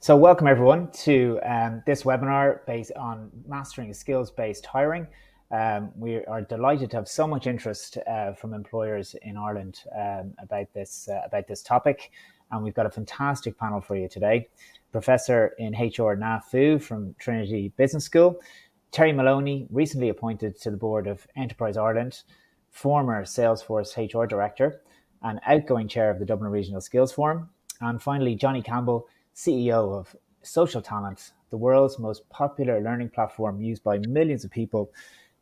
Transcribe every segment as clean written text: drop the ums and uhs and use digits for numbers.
So welcome everyone to this webinar based on mastering skills-based hiring. We are delighted to have so much interest from employers in Ireland about this topic, and we've got a fantastic panel for you today. Professor in HR Na Fu from Trinity Business School, Terry Maloney, recently appointed to the board of Enterprise Ireland, former Salesforce HR Director and outgoing chair of the Dublin Regional Skills Forum, and finally Johnny Campbell, CEO of Social Talent, the world's most popular learning platform used by millions of people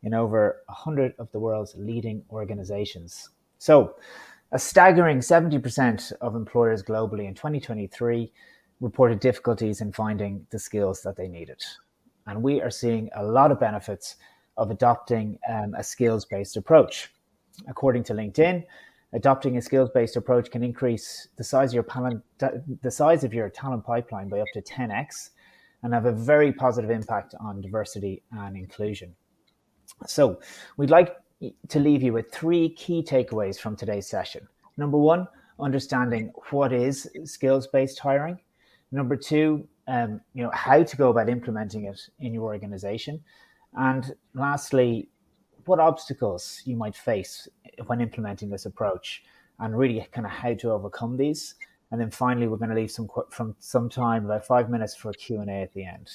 in over 100 of the world's leading organizations. So, a staggering 70% of employers globally in 2023 reported difficulties in finding the skills that they needed. And we are seeing a lot of benefits of adopting a skills-based approach. According to LinkedIn, adopting a skills-based approach can increase the size of your talent pipeline by up to 10x and have a very positive impact on diversity and inclusion. So we'd like to leave you with 3 key takeaways from today's session. Number 1, understanding what is skills-based hiring. Number 2, how to go about implementing it in your organization. And lastly, what obstacles you might face when implementing this approach, and really kind of how to overcome these. And then finally, we're going to leave some time, about 5 minutes, for Q&A at the end.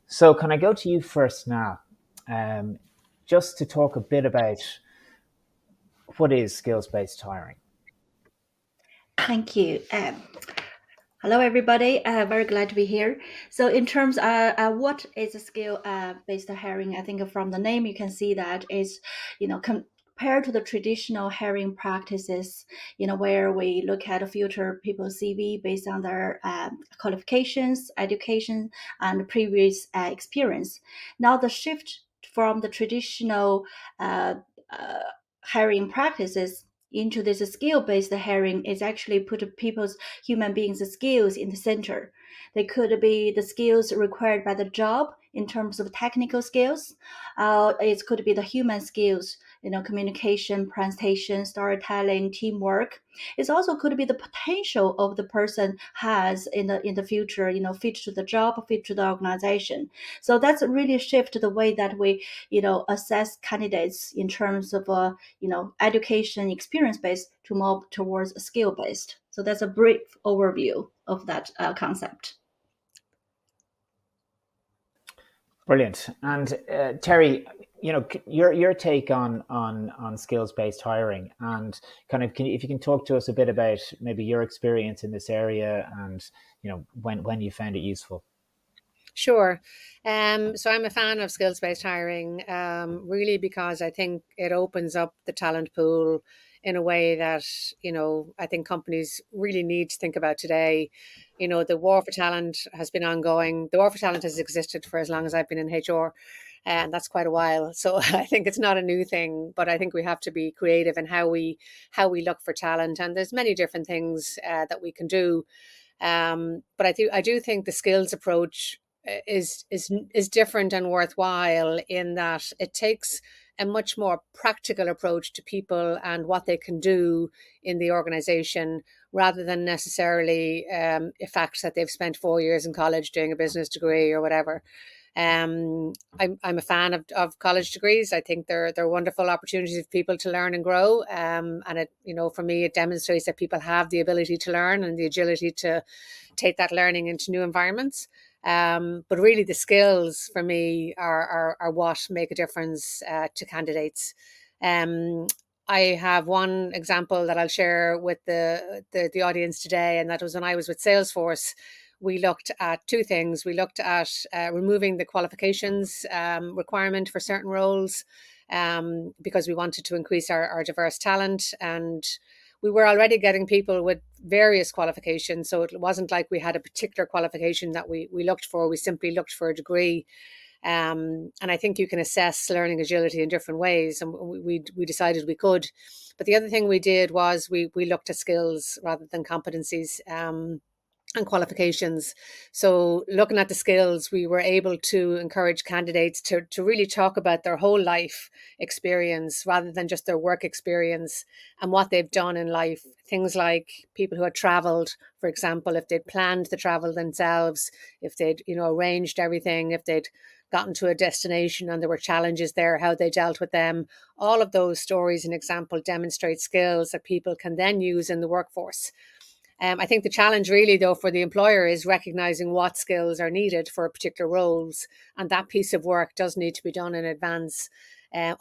So can I go to you first now, just to talk a bit about what is skills-based hiring? Thank you. Hello, everybody. Very glad to be here. So in terms of what is a skill-based hiring, I think from the name you can see that is, compared to the traditional hiring practices, where we look at future people's CV based on their qualifications, education, and previous experience. Now the shift from the traditional hiring practices into this skill-based hiring is actually put people's human beings' skills in the center. They could be the skills required by the job in terms of technical skills. It could be the human skills, communication, presentation, storytelling, teamwork. It also could be the potential of the person has in the future, fit to the job, fit to the organization. So that's really shift the way that we, assess candidates in terms of, education experience based to move towards skill based. So that's a brief overview of that concept. Brilliant. And Terry, your take on skills-based hiring, and kind of if you can talk to us a bit about maybe your experience in this area, and when you found it useful. Sure. So I'm a fan of skills-based hiring, really because I think it opens up the talent pool in a way that, I think companies really need to think about today. The war for talent has been ongoing. The war for talent has existed for as long as I've been in HR, and that's quite a while. So I think it's not a new thing, but I think we have to be creative in how we look for talent. And there's many different things that we can do. But I do think the skills approach is different and worthwhile in that it takes a much more practical approach to people and what they can do in the organization, rather than necessarily a fact that they've spent 4 years in college doing a business degree or whatever. I'm a fan of college degrees. I think they're wonderful opportunities for people to learn and grow. And it, for me, it demonstrates that people have the ability to learn and the agility to take that learning into new environments. But really, the skills for me are what make a difference to candidates. I have one example that I'll share with the audience today, and that was when I was with Salesforce. We looked at 2 things. We looked at removing the qualifications requirement for certain roles because we wanted to increase our diverse talent, and we were already getting people with various qualifications. So it wasn't like we had a particular qualification that we looked for. We simply looked for a degree. And I think you can assess learning agility in different ways. And we decided we could. But the other thing we did was we looked at skills rather than competencies. and qualifications. So looking at the skills, we were able to encourage candidates to really talk about their whole life experience rather than just their work experience and what they've done in life. Things like people who had traveled, for example, if they'd planned the travel themselves, if they'd, arranged everything, if they'd gotten to a destination and there were challenges there, how they dealt with them. All of those stories and example demonstrate skills that people can then use in the workforce. I think the challenge really, though, for the employer is recognizing what skills are needed for particular roles. And that piece of work does need to be done in advance,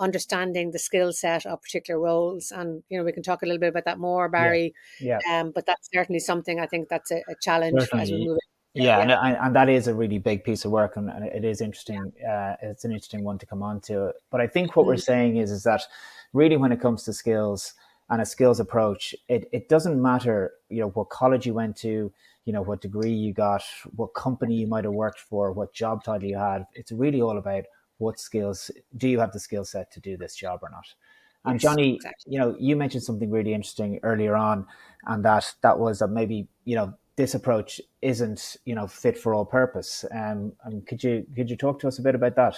understanding the skill set of particular roles. And, we can talk a little bit about that more, Yeah. Barry. Yeah. But that's certainly something I think that's a challenge as we Certainly. move in. Yeah, Yeah. and that is a really big piece of work, and it is interesting. It's an interesting one to come on to. But I think what we're Mm. saying is that really, when it comes to skills and a skills approach, it doesn't matter, what college you went to, what degree you got, what company you might have worked for, what job title you had. It's really all about what skills do you have the skill set to do this job or not. And Yes, Johnny, exactly. you mentioned something really interesting earlier on, and that was that maybe this approach isn't fit for all purpose. And could you talk to us a bit about that?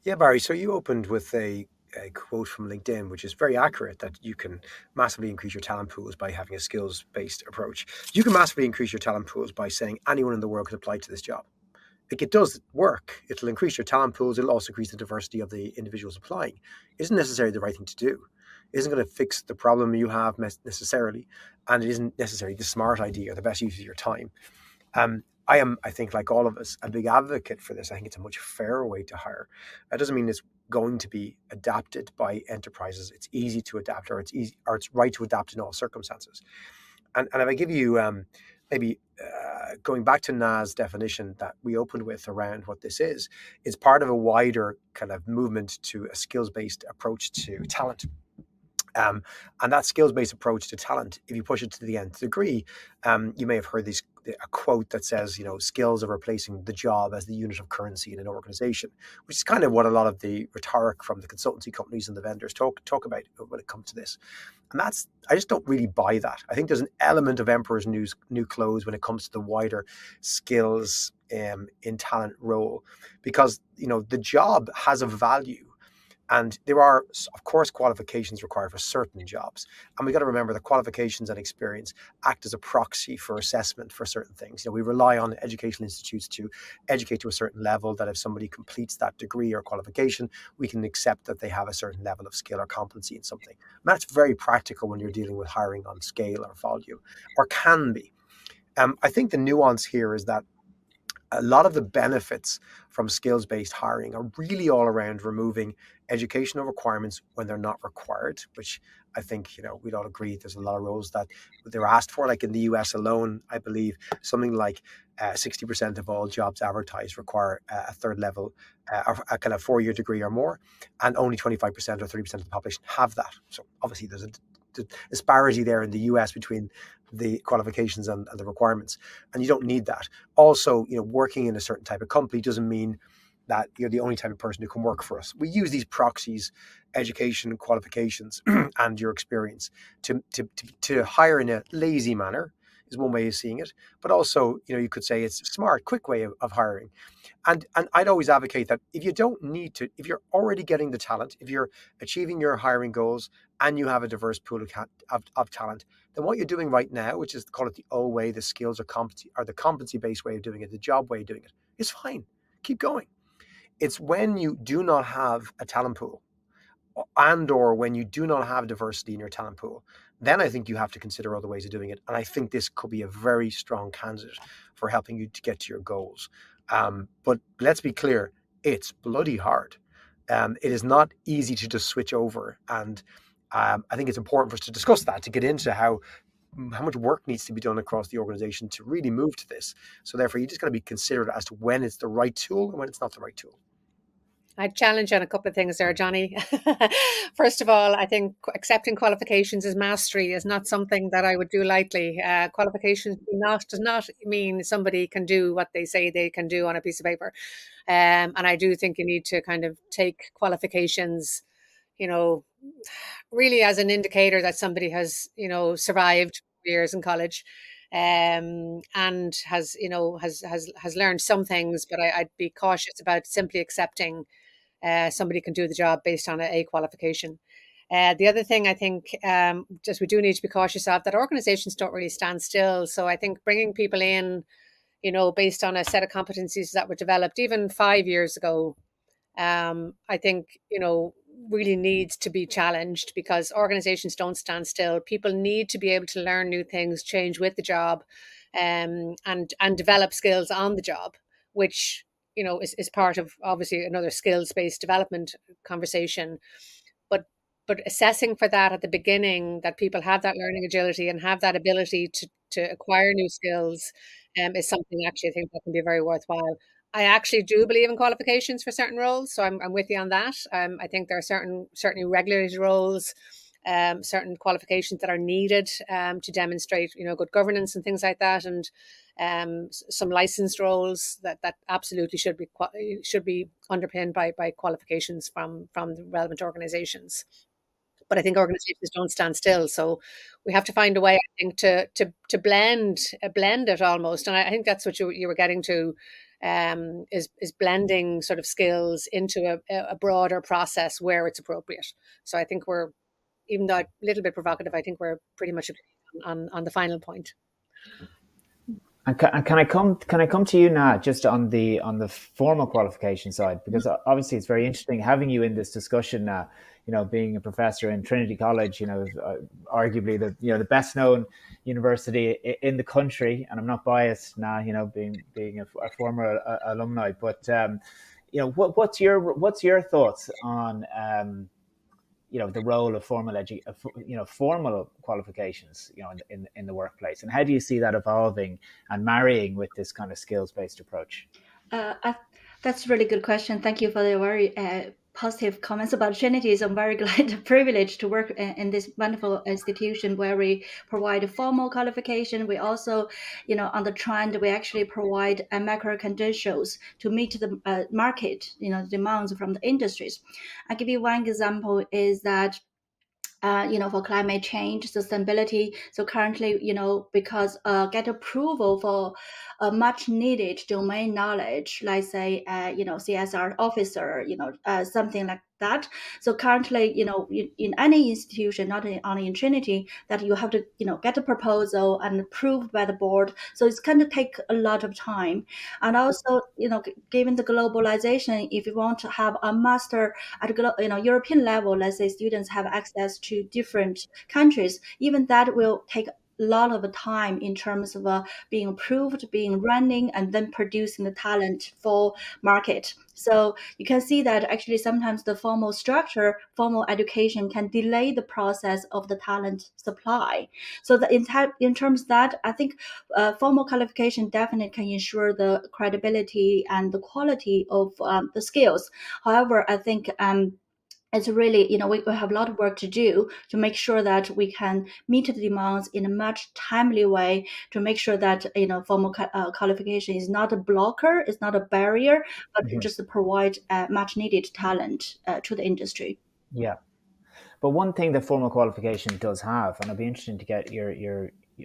Yeah, Barry. So you opened with a quote from LinkedIn, which is very accurate, that you can massively increase your talent pools by having a skills based approach. You can massively increase your talent pools by saying anyone in the world could apply to this job. Like, it does work. It'll increase your talent pools. It'll also increase the diversity of the individuals applying. It isn't necessarily the right thing to do. It isn't going to fix the problem you have necessarily, and it isn't necessarily the smart idea or the best use of your time. I am, I think, like all of us, a big advocate for this. I think it's a much fairer way to hire. That doesn't mean it's going to be adapted by enterprises. It's easy to adapt, or it's right to adapt in all circumstances. And if I give you maybe going back to Na's definition that we opened with around what this is, it's part of a wider kind of movement to a skills-based approach to talent. And that skills-based approach to talent, if you push it to the nth degree, you may have heard a quote that says, skills are replacing the job as the unit of currency in an organization, which is kind of what a lot of the rhetoric from the consultancy companies and the vendors talk about when it comes to this. And I just don't really buy that. I think there's an element of emperor's new clothes when it comes to the wider skills in talent role, because the job has a value. And there are, of course, qualifications required for certain jobs. And we got to remember that qualifications and experience act as a proxy for assessment for certain things. We rely on educational institutes to educate to a certain level, that if somebody completes that degree or qualification, we can accept that they have a certain level of skill or competency in something. And that's very practical when you're dealing with hiring on scale or volume, or can be. I think the nuance here is that a lot of the benefits from skills-based hiring are really all around removing educational requirements when they're not required, which I think, we'd all agree there's a lot of roles that they're asked for. Like in the US alone, I believe something like 60% of all jobs advertised require a third level, a kind of 4-year degree or more, and only 25% or 30% of the population have that. So obviously there's a disparity there in the US between the qualifications and the requirements, and you don't need that. Also, working in a certain type of company doesn't mean that you're the only type of person who can work for us. We use these proxies, education, qualifications, and your experience to hire in a lazy manner is one way of seeing it. But also, you could say it's a smart, quick way of hiring. And I'd always advocate that if you don't need to, if you're already getting the talent, if you're achieving your hiring goals and you have a diverse pool of talent, then what you're doing right now, which is, call it the old way, the skills or the competency-based way of doing it, the job way of doing it, is fine. Keep going. It's when you do not have a talent pool, and or when you do not have diversity in your talent pool, then I think you have to consider other ways of doing it. And I think this could be a very strong candidate for helping you to get to your goals. But let's be clear, it's bloody hard. It is not easy to just switch over. And I think it's important for us to discuss that, to get into how much work needs to be done across the organization to really move to this. So therefore, you just got to be considerate as to when it's the right tool and when it's not the right tool. I'd challenge on a couple of things there, Johnny. First of all, I think accepting qualifications as mastery is not something that I would do lightly. Qualifications does not mean somebody can do what they say they can do on a piece of paper. And I do think you need to kind of take qualifications, really as an indicator that somebody has, survived years in college. and has learned some things, but I'd be cautious about simply accepting somebody can do the job based on a qualification. The other thing I think just we do need to be cautious of, that organizations don't really stand still. So I think bringing people in, based on a set of competencies that were developed even 5 years ago, I think, really needs to be challenged, because organizations don't stand still. People need to be able to learn new things, change with the job, and develop skills on the job, which, is part of obviously another skills-based development conversation. But assessing for that at the beginning, that people have that learning agility and have that ability to acquire new skills, is something actually I think that can be very worthwhile. I actually do believe in qualifications for certain roles, so I'm with you on that. I think there are certainly regulated roles, certain qualifications that are needed to demonstrate, good governance and things like that, and some licensed roles that absolutely should be underpinned by qualifications from the relevant organisations. But I think organizations don't stand still, so we have to find a way, I think, to blend it almost. And I think that's what you were getting to, is blending sort of skills into a broader process where it's appropriate. So I think we're, even though a little bit provocative, I think we're pretty much on the final point. And can I come to you now, just on the formal qualification side, because obviously it's very interesting having you in this discussion now. Being a professor in Trinity College, arguably the best known university in the country, and I'm not biased now, being a former alumni, but what's your thoughts on the role of formal qualifications, in the workplace, and how do you see that evolving and marrying with this kind of skills-based approach? That's a really good question. Thank you for the very positive comments about Trinity. So I'm very glad and privileged to work in this wonderful institution where we provide a formal qualification. We also, on the trend, we actually provide macro credentials to meet the market, demands from the industries. I'll give you one example is that for climate change, sustainability. So currently, because get approval for much needed domain knowledge, like say, CSR officer, something like that. So currently, in any institution, not only in Trinity, that you have to, get a proposal and approved by the board. So it's going to take a lot of time. And also, given the globalization, if you want to have a master at European level, let's say students have access to different countries, even that will take a lot of time in terms of being approved, being running, and then producing the talent for market. So you can see that actually sometimes the formal structure, formal education can delay the process of the talent supply. So in terms of that, I think formal qualification definitely can ensure the credibility and the quality of the skills. However, I think it's really, we have a lot of work to do to make sure that we can meet the demands in a much timely way, to make sure that, formal qualification is not a blocker, it's not a barrier, but just to provide much needed talent to the industry. Yeah. But one thing that formal qualification does have, and I'd be interested to get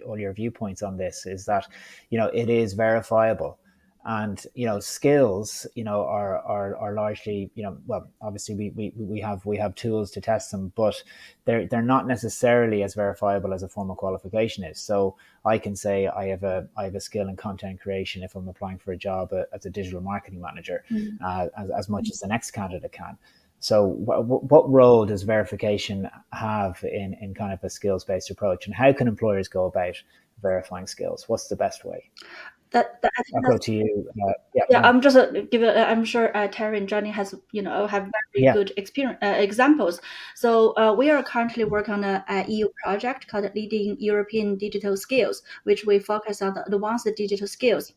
all your viewpoints on this, is that, it is verifiable. And skills are largely well, obviously we have tools to test them, but they're not necessarily as verifiable as a formal qualification is. So I can say I have a skill in content creation if I'm applying for a job as a digital marketing manager, as much as the next candidate can. So what role does verification have in kind of a skills-based approach, and how can employers go about verifying skills? What's the best way? I'll go to you. I'm just I'm sure Terry and Johnny have very good experience examples. So we are currently working on a EU project called Leading European Digital Skills, which we focus on the advanced digital skills.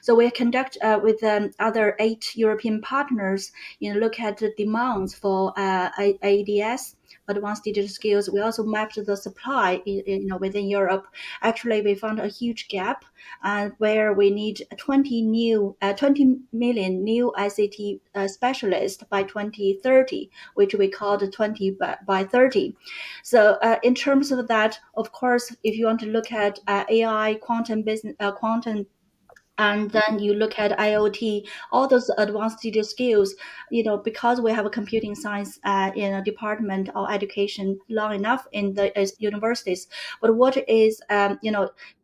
So we conduct with other 8 European partners, look at the demands for ADS. advanced digital skills, we also mapped the supply within Europe. Actually, we found a huge gap, where we need 20 million new ICT specialists by 2030, which we call the 20 by 30. So in terms of that, of course, if you want to look at AI, quantum business, quantum, and then you look at IoT, all those advanced digital skills, because we have a computing science in a department or education long enough in the universities. But what is,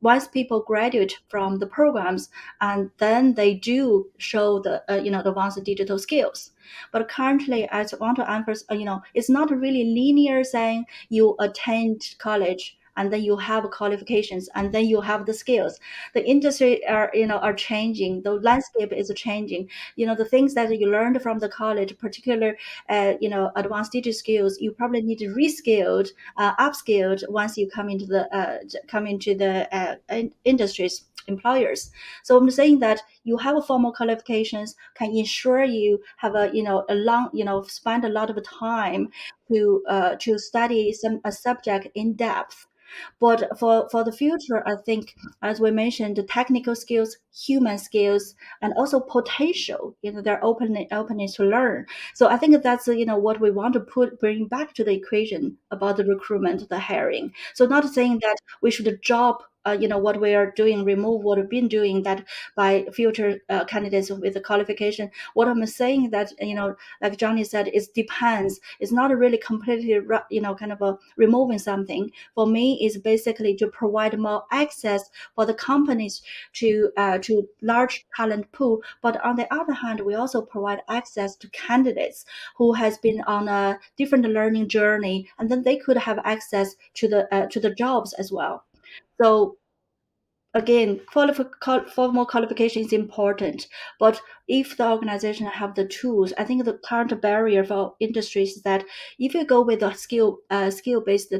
once people graduate from the programs, and then they do show the advanced digital skills. But currently, I want to emphasize, it's not really linear saying you attend college and then you have qualifications and then you have the skills. The industry are changing, the landscape is changing. The things that you learned from the college, particular advanced digital skills, you probably need to reskilled, upskilled once you come into the industries, employers. So I'm saying that you have a formal qualifications can ensure you have a long, spend a lot of time to study a subject in depth. But for the future, I think, as we mentioned, the technical skills, human skills, and also potential, they're openness to learn. So I think that's what we want to bring back to the equation about the recruitment, the hiring. So not saying that we should drop what we are doing, remove what we've been doing, that by future candidates with the qualification. What I'm saying that, like Johnny said, it depends. It's not really completely, kind of removing something. For me, is basically to provide more access for the companies to large talent pool. But on the other hand, we also provide access to candidates who has been on a different learning journey, and then they could have access to the jobs as well. So again, formal qualification is important, but if the organization have the tools, I think the current barrier for industries is that if you go with a skill based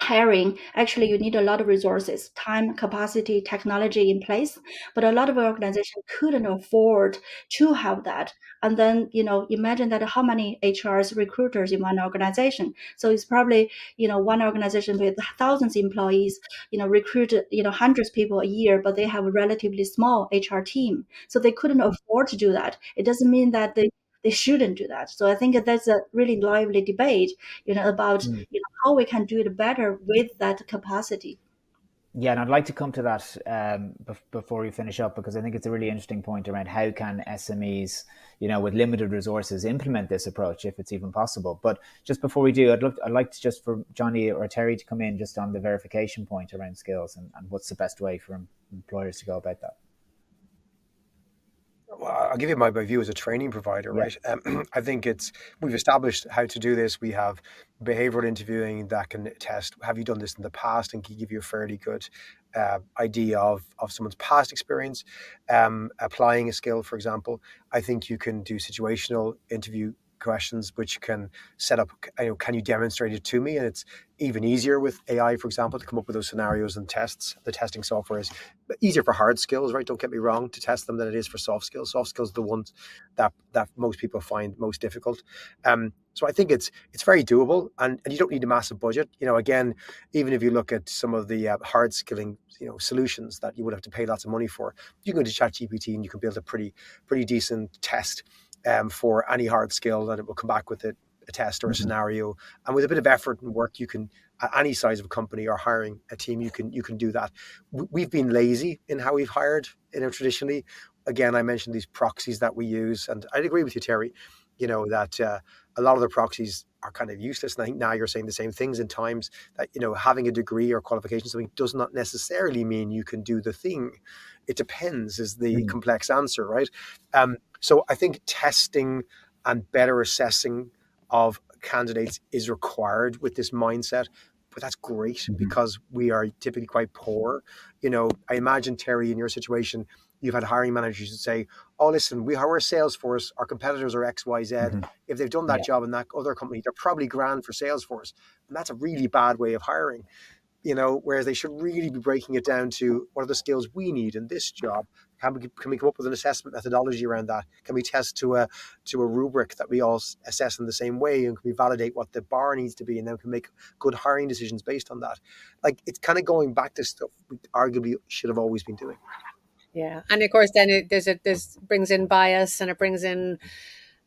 hiring, actually you need a lot of resources, time, capacity, technology in place, but a lot of organizations couldn't afford to have that. And then imagine that how many HRs, recruiters in one organization. So it's probably one organization with thousands of employees recruit hundreds of people a year, but they have a relatively small HR team, so they couldn't afford to do that. It doesn't mean that they shouldn't do that. So I think that's a really lively debate about how we can do it better with that capacity. Yeah, and I'd like to come to that before we finish up, because I think it's a really interesting point around how can SMEs, with limited resources, implement this approach if it's even possible. But just before we do, I'd like to just for Johnny or Terry to come in just on the verification point around skills and what's the best way for employers to go about that. Well, I'll give you my view as a training provider, Yeah. right? I think we've established how to do this. We have behavioral interviewing that can test, have you done this in the past, and can give you a fairly good idea of someone's past experience. Applying a skill, for example, I think you can do situational interview questions, which can set up, can you demonstrate it to me? And it's even easier with AI, for example, to come up with those scenarios and tests. The testing software is easier for hard skills, right? Don't get me wrong, to test them than it is for soft skills. Soft skills are the ones that most people find most difficult. So I think it's very doable, and you don't need a massive budget. Again, even if you look at some of the hard skilling, solutions that you would have to pay lots of money for, you can go to ChatGPT and you can build a pretty decent test for any hard skill, and it will come back with a test or a scenario. And with a bit of effort and work, you can, at any size of company or hiring a team, you can do that. We've been lazy in how we've hired, traditionally. Again, I mentioned these proxies that we use, and I'd agree with you, Terry, that a lot of the proxies are kind of useless. And I think now you're saying the same things in times that, having a degree or qualification something does not necessarily mean you can do the thing. It depends is the complex answer, right? So I think testing and better assessing of candidates is required with this mindset. But that's great because we are typically quite poor. I imagine, Terry, in your situation, you've had hiring managers who say, oh, listen, we're Salesforce, our competitors are X, Y, Z. If they've done that job in that other company, they're probably grand for Salesforce. And that's a really bad way of hiring. whereas they should really be breaking it down to what are the skills we need in this job. Can we come up with an assessment methodology around that? Can we test to a rubric that we all assess in the same way, and can we validate what the bar needs to be, and then we can make good hiring decisions based on that? Like, it's kind of going back to stuff we arguably should have always been doing. Yeah, and of course, then this brings in bias, and it brings in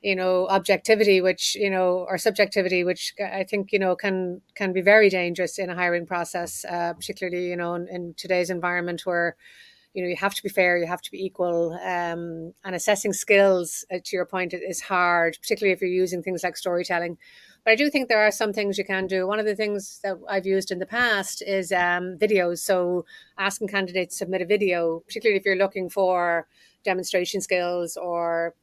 objectivity, which or subjectivity, which I think can be very dangerous in a hiring process, particularly in today's environment where you have to be fair, you have to be equal, and assessing skills, to your point, is hard, particularly if you're using things like storytelling. But I do think there are some things you can do. One of the things that I've used in the past is videos. So asking candidates to submit a video, particularly if you're looking for demonstration skills or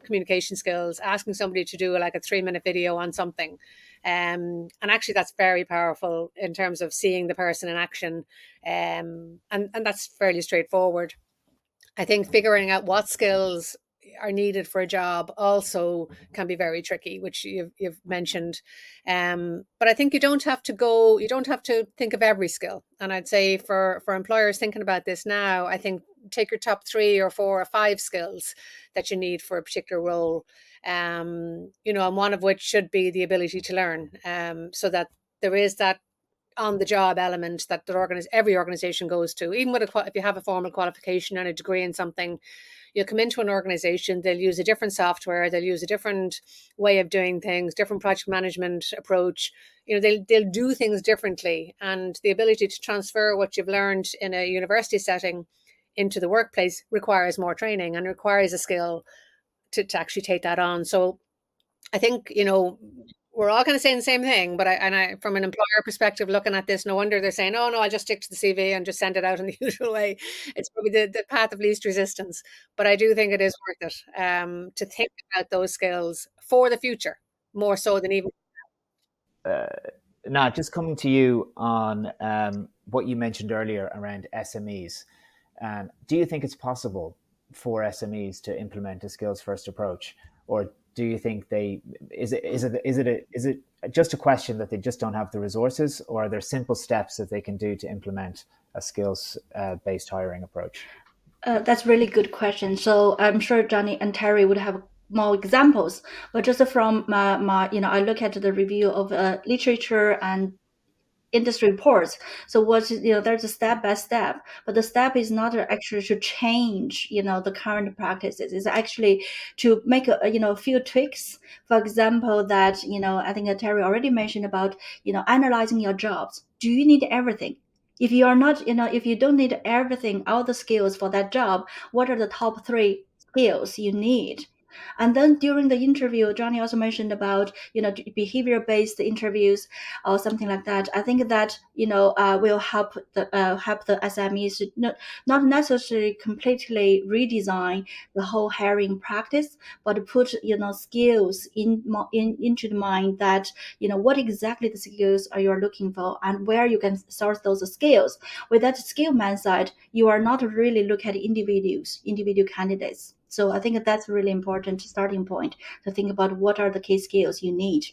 communication skills, asking somebody to do like a 3-minute video on something. And actually that's very powerful in terms of seeing the person in action. And that's fairly straightforward. I think figuring out what skills are needed for a job also can be very tricky, which you've mentioned. But I think you don't have to think of every skill. And I'd say for employers thinking about this now, I think take your top 3 or 4 or 5 skills that you need for a particular role. And one of which should be the ability to learn, so that there is that on the job element that every organization goes to. Even if you have a formal qualification and a degree in something, you'll come into an organization, they'll use a different software, they'll use a different way of doing things, different project management approach. They'll do things differently, and the ability to transfer what you've learned in a university setting into the workplace requires more training and requires a skill to actually take that on. So I think, we're all kind of saying the same thing, but I from an employer perspective, looking at this, no wonder they're saying, "Oh no, I'll just stick to the CV and just send it out in the usual way." It's probably the path of least resistance. But I do think it is worth it, to think about those skills for the future, more so than even. Now, just coming to you on what you mentioned earlier around SMEs, do you think it's possible for SMEs to implement a skills first approach, or do you think is it just a question that they just don't have the resources, or are there simple steps that they can do to implement a skills based hiring approach? That's a really good question. So I'm sure Johnny and Terry would have more examples, but just from my I look at the review of literature and industry reports. So there's a step by step, but the step is not actually to change, the current practices. It's actually to make a few tweaks. For example, that, I think that Terry already mentioned about, analyzing your jobs. Do you need everything? If you are not, if you don't need everything, all the skills for that job, what are the top 3 skills you need? And then during the interview, Johnny also mentioned about, behavior-based interviews or something like that. I think that, will help the SMEs to not necessarily completely redesign the whole hiring practice, but put, skills into the mind that, what exactly the skills are you looking for and where you can source those skills. With that skill mindset, you are not really look at individual candidates. So I think that's a really important starting point to think about what are the key skills you need.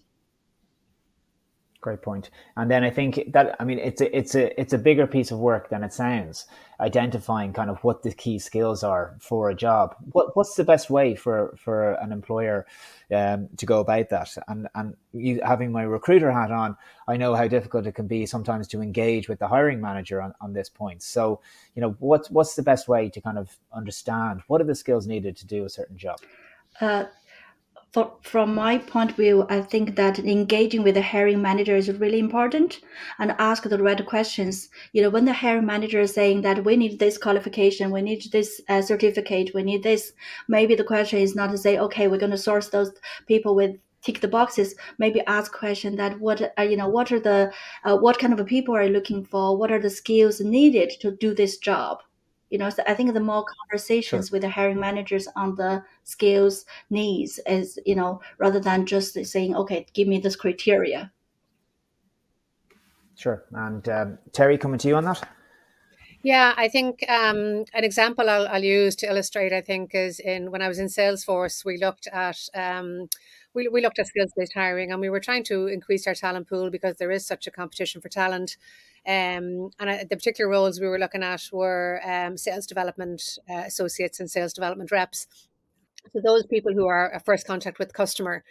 Great point. And then I think that, it's a bigger piece of work than it sounds, identifying kind of what the key skills are for a job. What's the best way for an employer to go about that? And you, having my recruiter hat on, I know how difficult it can be sometimes to engage with the hiring manager on this point. So, what's the best way to kind of understand what are the skills needed to do a certain job? From my point of view, I think that engaging with the hiring manager is really important, and ask the right questions. When the hiring manager is saying that we need this qualification, we need this certificate, we need this, maybe the question is not to say, okay, we're going to source those people with tick the boxes. Maybe ask question that what are the what kind of people are you looking for? What are the skills needed to do this job? So I think the more conversations with the hiring managers on the skills needs is, rather than just saying, okay, give me this criteria. Sure. And Terry, coming to you on that? Yeah, I think an example I'll use to illustrate, I think, is when I was in Salesforce, we looked at we looked at skills-based hiring, and we were trying to increase our talent pool because there is such a competition for talent. The particular roles we were looking at were sales development associates and sales development reps. So those people who are a first contact with the customer.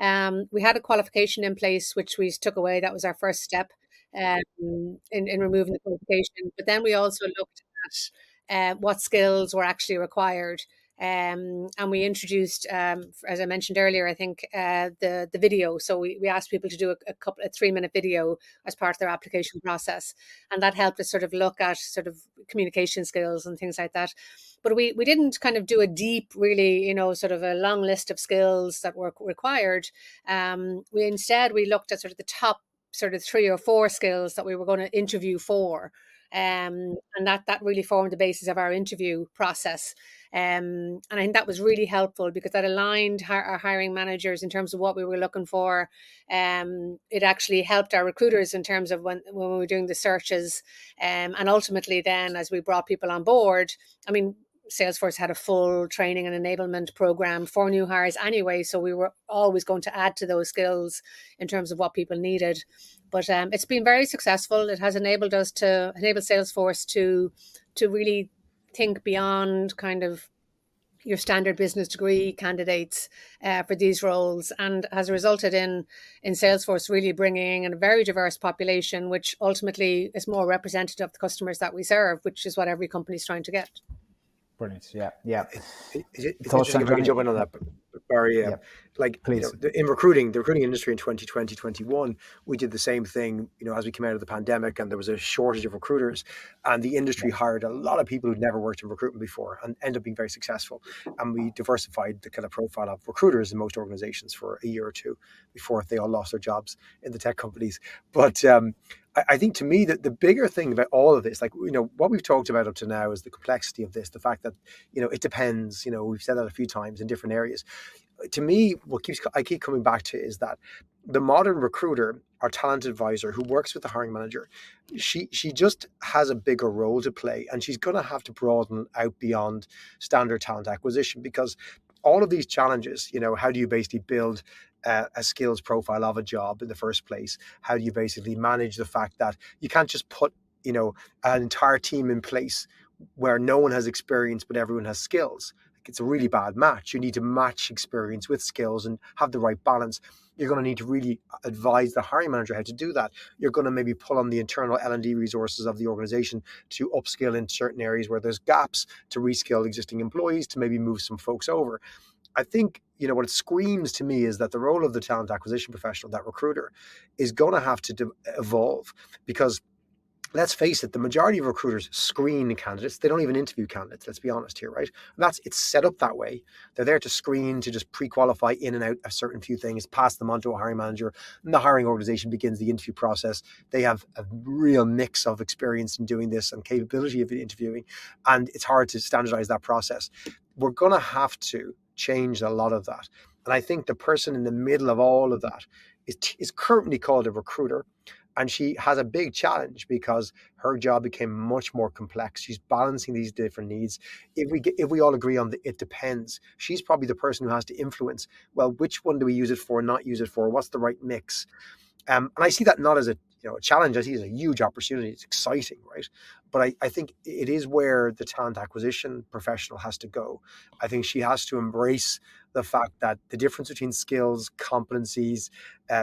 We had a qualification in place, which we took away. That was our first step in removing the qualification. But then we also looked at what skills were actually required. And we introduced, as I mentioned earlier, I think the video. So we asked people to do a 3-minute video as part of their application process, and that helped us sort of look at sort of communication skills and things like that. But we didn't kind of do a deep, really, sort of a long list of skills that were required. We looked at sort of the top sort of 3 or 4 skills that we were going to interview for. And that really formed the basis of our interview process. And I think that was really helpful because that aligned our hiring managers in terms of what we were looking for. It actually helped our recruiters in terms of when we were doing the searches. And ultimately then, as we brought people on board, I mean, Salesforce had a full training and enablement program for new hires anyway, so we were always going to add to those skills in terms of what people needed. But it's been very successful. It has enabled Salesforce to really think beyond kind of your standard business degree candidates for these roles, and has resulted in Salesforce really bringing in a very diverse population, which ultimately is more representative of the customers that we serve, which is what every company is trying to get. Brilliant. Yeah. It's interesting if I can jump in on that, Barry. Please. In recruiting, the recruiting industry in 2020, 2021, we did the same thing, as we came out of the pandemic and there was a shortage of recruiters, and the industry hired a lot of people who'd never worked in recruitment before and ended up being very successful. And we diversified the kind of profile of recruiters in most organizations for a year or two before they all lost their jobs in the tech companies. But I think to me that the bigger thing about all of this, what we've talked about up to now is the complexity of this, the fact that, it depends, we've said that a few times in different areas. To me, I keep coming back to is that the modern recruiter, our talent advisor who works with the hiring manager, she just has a bigger role to play, and she's going to have to broaden out beyond standard talent acquisition, because all of these challenges, how do you basically build a skills profile of a job in the first place? How do you basically manage the fact that you can't just put, an entire team in place where no one has experience but everyone has skills? It's a really bad match. You need to match experience with skills and have the right balance. You're going to need to really advise the hiring manager how to do that. You're going to maybe pull on the internal L&D resources of the organization to upskill in certain areas where there's gaps, to reskill existing employees, to maybe move some folks over. I think, what it screams to me is that the role of the talent acquisition professional, that recruiter, is going to have to evolve, because let's face it, the majority of recruiters screen candidates. They don't even interview candidates, let's be honest here, right? It's set up that way. They're there to screen, to just pre-qualify in and out a certain few things, pass them on to a hiring manager, and the hiring organization begins the interview process. They have a real mix of experience in doing this and capability of interviewing, and it's hard to standardize that process. We're going to have to change a lot of that. And I think the person in the middle of all of that is currently called a recruiter. And she has a big challenge because her job became much more complex. She's balancing these different needs. If we all agree on it depends, she's probably the person who has to influence, well, which one do we use it for, not use it for? What's the right mix? And I see that not as a challenge. I see it as a huge opportunity. It's exciting, right? But I think it is where the talent acquisition professional has to go. I think she has to embrace the fact that the difference between skills, competencies,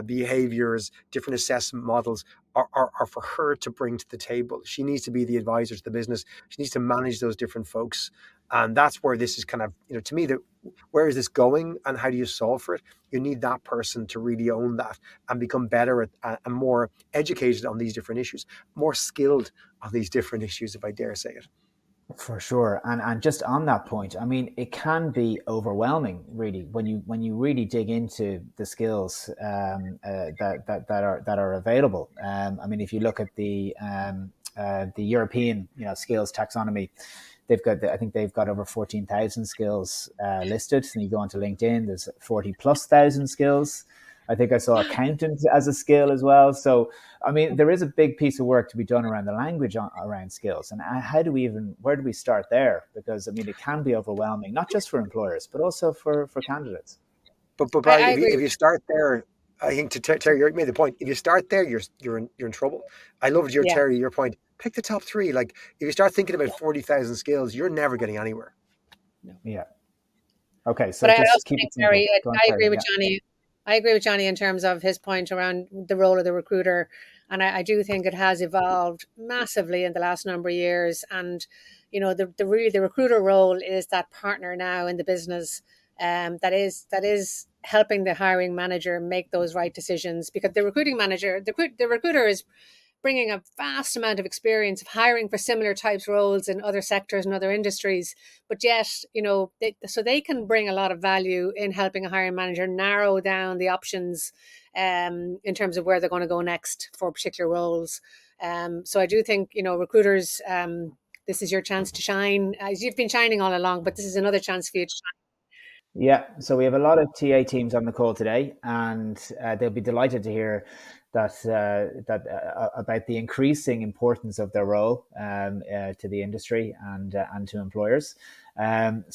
behaviors, different assessment models are for her to bring to the table. She needs to be the advisor to the business. She needs to manage those different folks. And that's where this is kind of, to me, where is this going and how do you solve for it? You need that person to really own that and become better at and more educated on these different issues, more skilled on these different issues, if I dare say it. For sure, and just on that point, I mean, it can be overwhelming, really, when you really dig into the skills that are available. I mean, if you look at the European skills taxonomy, I think they've got over 14,000 skills listed. And you go onto LinkedIn, there's 40,000+ skills. I think I saw accountant as a skill as well. So, I mean, there is a big piece of work to be done around the language around skills. And where do we start there? Because, I mean, it can be overwhelming, not just for employers, but also for candidates. But Barry, if you start there, I think to Terry, you made the point. If you start there, you're in trouble. I loved Yeah. Your point. Pick the top three. Like if you start thinking about 40,000 skills, you're never getting anywhere. Yeah. Okay, so But I just also keep think, it simple. Terry, Go on, I Terry. agree with Yeah. Johnny. I agree with Johnny in terms of his point around the role of the recruiter. And I do think it has evolved massively in the last number of years. And, you know, the really the recruiter role is that partner now in the business, that is helping the hiring manager make those right decisions, because the recruiting manager, the recruiter is bringing a vast amount of experience of hiring for similar types roles in other sectors and other industries, but yet, you know, so they can bring a lot of value in helping a hiring manager narrow down the options in terms of where they're going to go next for particular roles. So I do think, you know, recruiters, this is your chance to shine. As you've been shining all along, but this is another chance for you to shine. Yeah, so we have a lot of TA teams on the call today, and they'll be delighted to hear that about the increasing importance of their role to the industry and to employers. But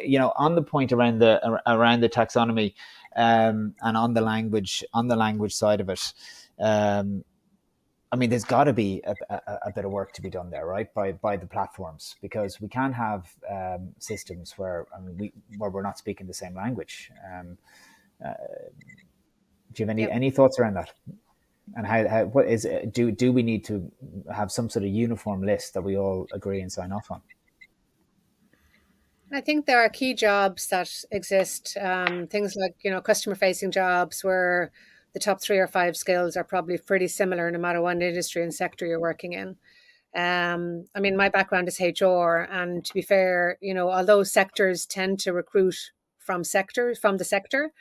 you know, on the point around the taxonomy and on the language side of it. I mean, there's got to be a bit of work to be done there, right? By the platforms, because we can't have systems where where we're not speaking the same language. Do you have Yep. any thoughts around that? And how what is do we need to have some sort of uniform list that we all agree and sign off on? I think there are key jobs that exist, things like, you know, customer facing jobs where the top 3 or 5 skills are probably pretty similar no matter what industry and sector you're working in. I mean, my background is HR, and to be fair, you know, although sectors tend to recruit from the sector,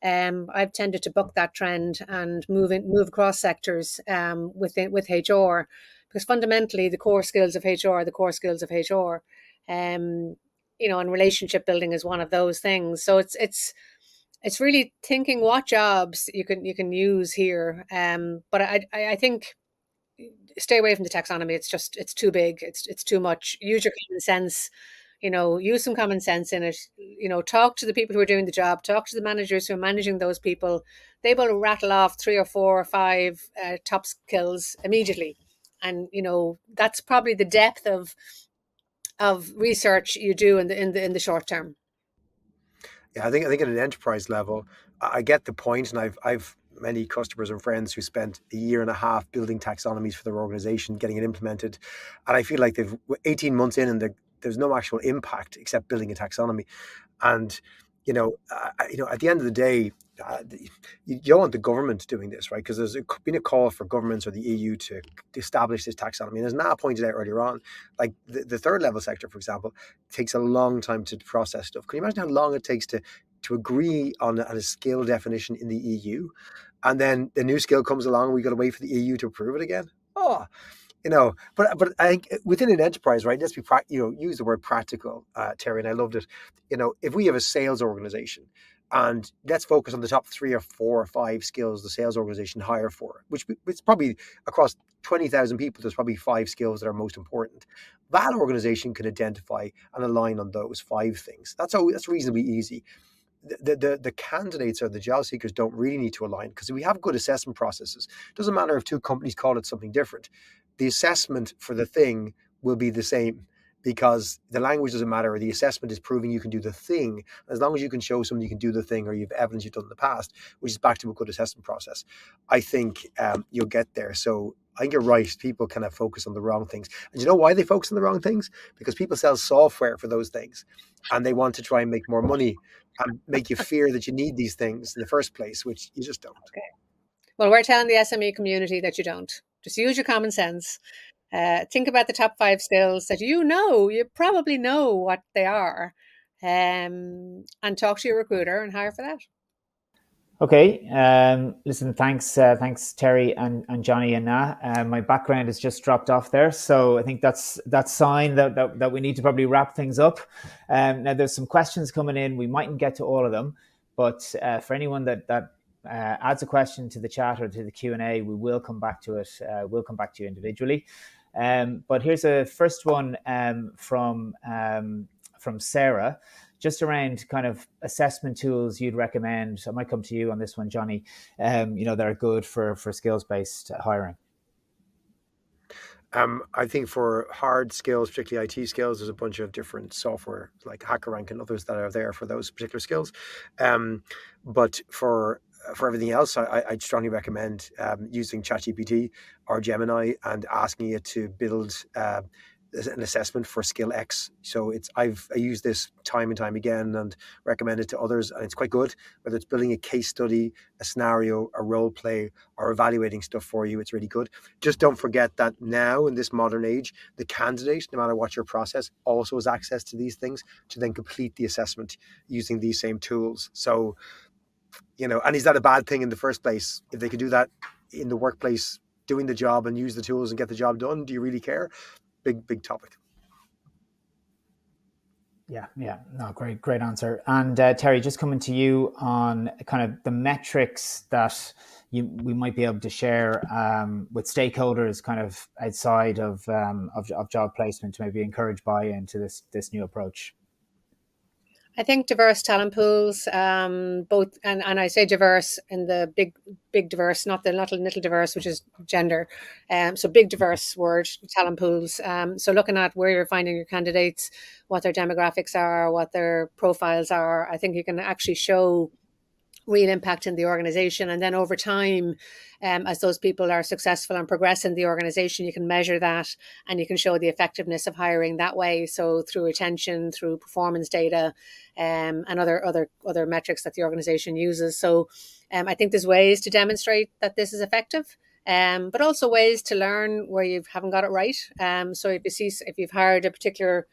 I've tended to buck that trend and move across sectors with HR, because fundamentally the core skills of HR are the core skills of HR. Um, you know, and relationship building is one of those things. So it's really thinking what jobs you can use here. But I think stay away from the taxonomy. It's too big. It's too much. Use your common sense. You know, use some common sense in it. You know, talk to the people who are doing the job. Talk to the managers who are managing those people. They will rattle off 3 or 4 or 5 top skills immediately, and you know that's probably the depth of research you do in the short term. Yeah, I think at an enterprise level, I get the point, and I've many customers and friends who spent a year and a half building taxonomies for their organization, getting it implemented, and I feel like they've 18 months in, and there's no actual impact except building a taxonomy. And at the end of the day, you don't want the government doing this, right? Because there's been a call for governments or the EU to establish this taxonomy. And as Na pointed out earlier on, like the third level sector, for example, takes a long time to process stuff. Can you imagine how long it takes to agree on a skill definition in the EU? And then the new skill comes along and we got to wait for the EU to approve it again? Oh, but I think within an enterprise, right? Let's be use the word practical, Terry, and I loved it. If we have a sales organization, and let's focus on the top 3 or 4 or 5 skills the sales organization hire for, which it's probably across 20,000 people. There's probably 5 skills that are most important. That organization can identify and align on those 5 things. That's reasonably easy. The candidates or the job seekers don't really need to align, because we have good assessment processes. It doesn't matter if 2 companies call it something different. The assessment for the thing will be the same, because the language doesn't matter. The assessment is proving you can do the thing. As long as you can show someone you can do the thing, or you have evidence you've done in the past, which is back to a good assessment process, I think you'll get there. So I think you're right. People kind of focus on the wrong things. And you know why they focus on the wrong things? Because people sell software for those things, and they want to try and make more money and make you fear that you need these things in the first place, which you just don't. Okay. Well, we're telling the SME community that you don't. Just use your common sense. Think about the top 5 skills that you probably know what they are, and talk to your recruiter and hire for that. Okay. Listen, thanks Terry and Johnny and Na. My background has just dropped off there, so I think that's sign that we need to probably wrap things up. Now there's some questions coming in. We mightn't get to all of them, but for anyone that adds a question to the chat or to the Q&A, we will come back to it. We'll come back to you individually. But here's a first one from Sarah. just around kind of assessment tools you'd recommend. I might come to you on this one, Johnny, that are good for skills-based hiring. I think for hard skills, particularly IT skills, there's a bunch of different software like HackerRank and others that are there for those particular skills. But for everything else, I'd strongly recommend using ChatGPT or Gemini and asking it to build an assessment for skill X. So I use this time and time again and recommend it to others, and it's quite good. Whether it's building a case study, a scenario, a role play, or evaluating stuff for you, it's really good. Just don't forget that now in this modern age, the candidate, no matter what your process, also has access to these things to then complete the assessment using these same tools. So, and is that a bad thing in the first place? If they could do that in the workplace, doing the job and use the tools and get the job done, do you really care? Big topic. Yeah, no, great answer. And Terry, just coming to you on kind of the metrics that we might be able to share with stakeholders, kind of outside of job placement, to maybe encourage buy-in to this new approach. I think diverse talent pools, both, and I say diverse in the big diverse, not the little diverse, which is gender. So big diverse word, talent pools. So looking at where you're finding your candidates, what their demographics are, what their profiles are, I think you can actually show real impact in the organization. And then over time, as those people are successful and progress in the organization, you can measure that and you can show the effectiveness of hiring that way. So through retention, through performance data, and other metrics that the organization uses. So I think there's ways to demonstrate that this is effective. But also ways to learn where you haven't got it right. So if you've hired a particular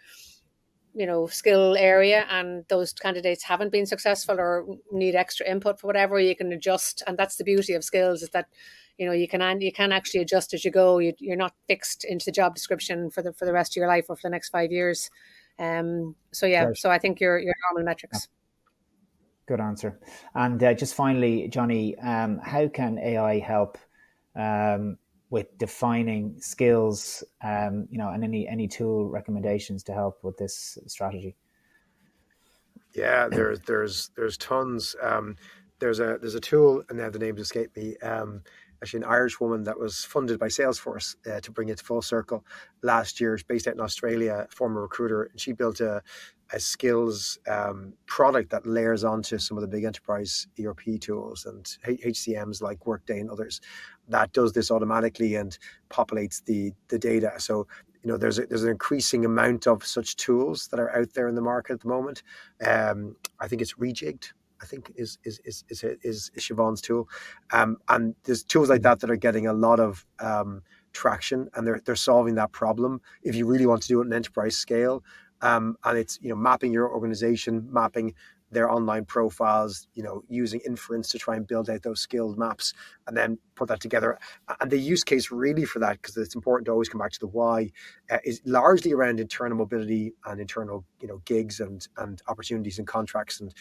skill area and those candidates haven't been successful or need extra input for whatever, you can adjust. And that's the beauty of skills, is that you can actually adjust as you go. You're not fixed into the job description for the rest of your life or for the next 5 years. So I think your normal metrics. Good answer. And just finally, Johnny, how can AI help with defining skills, and any tool recommendations to help with this strategy? Yeah, there's tons. There's a tool, and now the names escape me. Actually, an Irish woman that was funded by Salesforce to bring it full circle last year. She's based out in Australia, former recruiter, and she built a skills product that layers onto some of the big enterprise ERP tools and HCMs like Workday and others, that does this automatically and populates the data. So there's an increasing amount of such tools that are out there in the market at the moment. I think it's Rejigged, I think is Siobhan's tool, and there's tools like that are getting a lot of traction, and they're solving that problem if you really want to do it on an enterprise scale. And it's mapping your organization, mapping their online profiles, using inference to try and build out those skilled maps and then put that together. And the use case really for that, because it's important to always come back to the why, is largely around internal mobility and internal, gigs and opportunities and contracts and,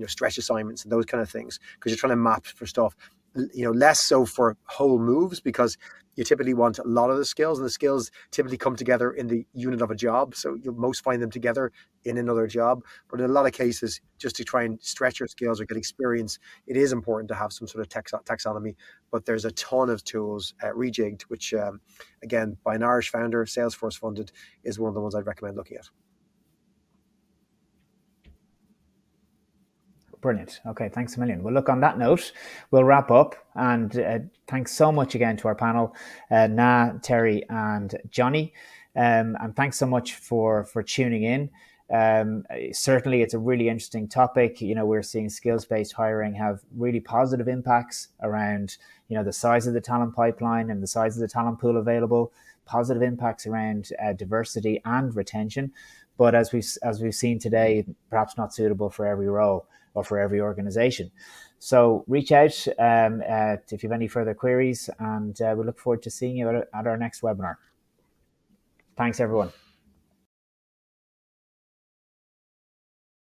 stretch assignments and those kind of things, because you're trying to map for stuff, less so for whole moves, because you typically want a lot of the skills, and the skills typically come together in the unit of a job. So you'll most find them together in another job. But in a lot of cases, just to try and stretch your skills or get experience, it is important to have some sort of taxonomy. But there's a ton of tools. Rejigged, which, again, by an Irish founder, Salesforce funded, is one of the ones I'd recommend looking at. Brilliant. Okay, thanks a million. Well, look, on that note, we'll wrap up. And thanks so much again to our panel, Na, Terry, and Johnny. And thanks so much for tuning in. Certainly, it's a really interesting topic. We're seeing skills-based hiring have really positive impacts around, the size of the talent pipeline and the size of the talent pool available, positive impacts around diversity and retention. But as we've seen today, perhaps not suitable for every role or for every organization. So reach out if you have any further queries, and we look forward to seeing you at our next webinar. Thanks, everyone.